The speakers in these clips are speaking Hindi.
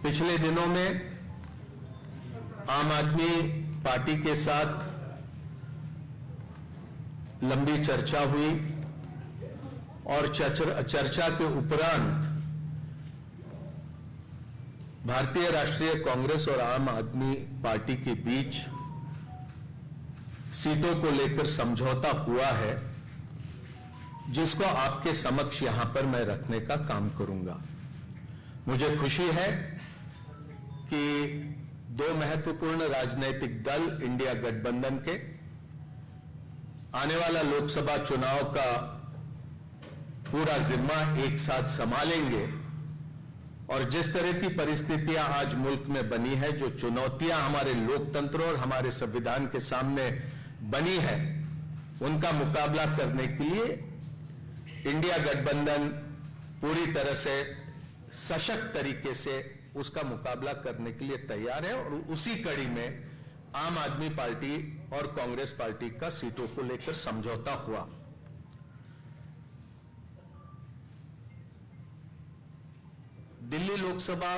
पिछले दिनों में आम आदमी पार्टी के साथ लंबी चर्चा हुई और चर्चा के उपरांत भारतीय राष्ट्रीय कांग्रेस और आम आदमी पार्टी के बीच सीटों को लेकर समझौता हुआ है, जिसको आपके समक्ष यहां पर मैं रखने का काम करूंगा। मुझे खुशी है कि दो महत्वपूर्ण राजनीतिक दल इंडिया गठबंधन के आने वाला लोकसभा चुनाव का पूरा जिम्मा एक साथ संभालेंगे और जिस तरह की परिस्थितियां आज मुल्क में बनी है, जो चुनौतियां हमारे लोकतंत्र और हमारे संविधान के सामने बनी है, उनका मुकाबला करने के लिए इंडिया गठबंधन पूरी तरह से सशक्त तरीके से उसका मुकाबला करने के लिए तैयार है और उसी कड़ी में आम आदमी पार्टी और कांग्रेस पार्टी का सीटों को लेकर समझौता हुआ। दिल्ली लोकसभा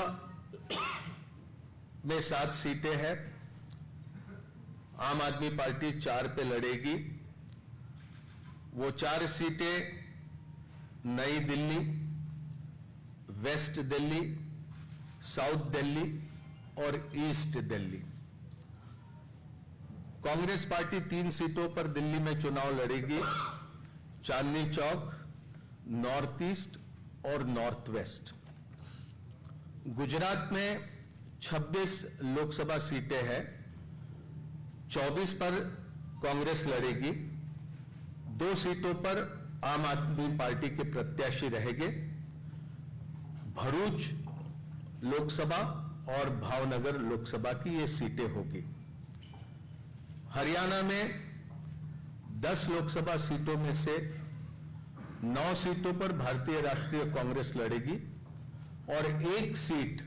में 7 सीटें हैं। आम आदमी पार्टी 4 पे लड़ेगी। वो 4 सीटें नई दिल्ली, वेस्ट दिल्ली, साउथ दिल्ली और ईस्ट दिल्ली। कांग्रेस पार्टी 3 सीटों पर दिल्ली में चुनाव लड़ेगी, चांदनी चौक, नॉर्थ ईस्ट और नॉर्थ वेस्ट। गुजरात में 26 लोकसभा सीटें हैं, 24 पर कांग्रेस लड़ेगी, 2 सीटों पर आम आदमी पार्टी के प्रत्याशी रहेंगे। भरूच लोकसभा और भावनगर लोकसभा की ये सीटें होगी। हरियाणा में 10 लोकसभा सीटों में से 9 सीटों पर भारतीय राष्ट्रीय कांग्रेस लड़ेगी और 1 सीट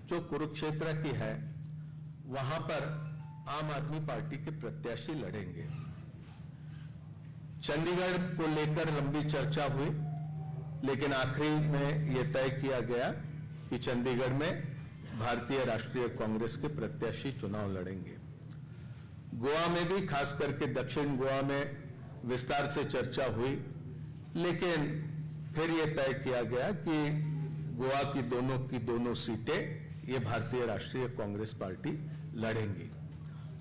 जो कुरुक्षेत्र की है, वहां पर आम आदमी पार्टी के प्रत्याशी लड़ेंगे। चंडीगढ़ को लेकर लंबी चर्चा हुई, लेकिन आखिरी में यह तय किया गया कि चंडीगढ़ में भारतीय राष्ट्रीय कांग्रेस के प्रत्याशी चुनाव लड़ेंगे। गोवा में भी, खास करके दक्षिण गोवा में विस्तार से चर्चा हुई, लेकिन फिर यह तय किया गया कि गोवा की दोनों सीटें ये भारतीय राष्ट्रीय कांग्रेस पार्टी लड़ेंगी।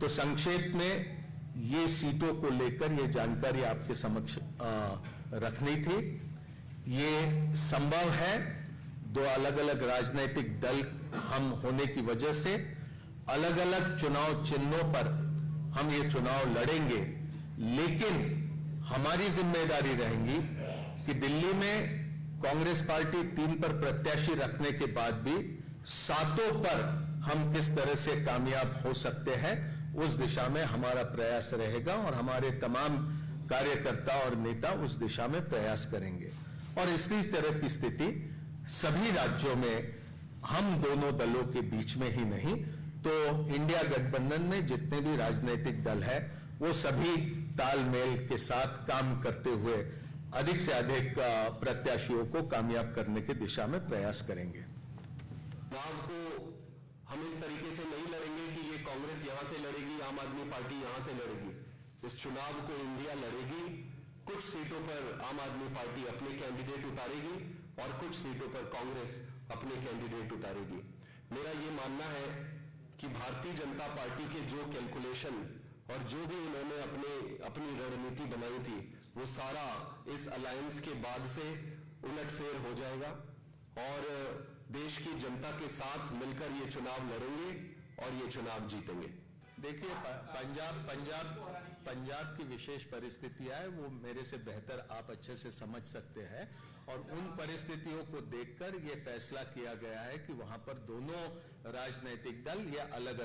तो संक्षेप में ये सीटों को लेकर ये जानकारी आपके समक्ष रखनी थी। ये संभव है, 2 अलग अलग राजनीतिक दल हम होने की वजह से अलग अलग चुनाव चिन्हों पर हम ये चुनाव लड़ेंगे, लेकिन हमारी जिम्मेदारी रहेगी कि दिल्ली में कांग्रेस पार्टी 3 पर प्रत्याशी रखने के बाद भी 7 पर हम किस तरह से कामयाब हो सकते हैं, उस दिशा में हमारा प्रयास रहेगा और हमारे तमाम कार्यकर्ता और नेता उस दिशा में प्रयास करेंगे। और इसी तरह की स्थिति सभी राज्यों में हम दोनों दलों के बीच में ही नहीं, तो इंडिया गठबंधन में जितने भी राजनीतिक दल हैं, वो सभी तालमेल के साथ काम करते हुए अधिक से अधिक प्रत्याशियों को कामयाब करने की दिशा में प्रयास करेंगे। चुनाव को हम इस तरीके से नहीं लड़ेंगे कि ये कांग्रेस यहां से लड़ेगी, आम आदमी पार्टी यहां से लड़ेगी। इस चुनाव को इंडिया लड़ेगी। कुछ सीटों पर आम आदमी पार्टी अपने कैंडिडेट उतारेगी और कुछ सीटों पर कांग्रेस अपने कैंडिडेट उतारेगी। मेरा ये मानना है कि भारतीय जनता पार्टी के जो कैलकुलेशन और जो भी इन्होंने अपनी रणनीति बनाई थी, वो सारा इस अलायंस के बाद से उलटफेर हो जाएगा और देश की जनता के साथ मिलकर ये चुनाव लड़ेंगे और ये चुनाव जीतेंगे। देखिए, पंजाब की विशेष परिस्थितियां हैं, वो मेरे से बेहतर आप अच्छे से समझ सकते हैं और उन परिस्थितियों को देखकर ये फैसला किया गया है कि वहां पर दोनों राजनीतिक दल या अलग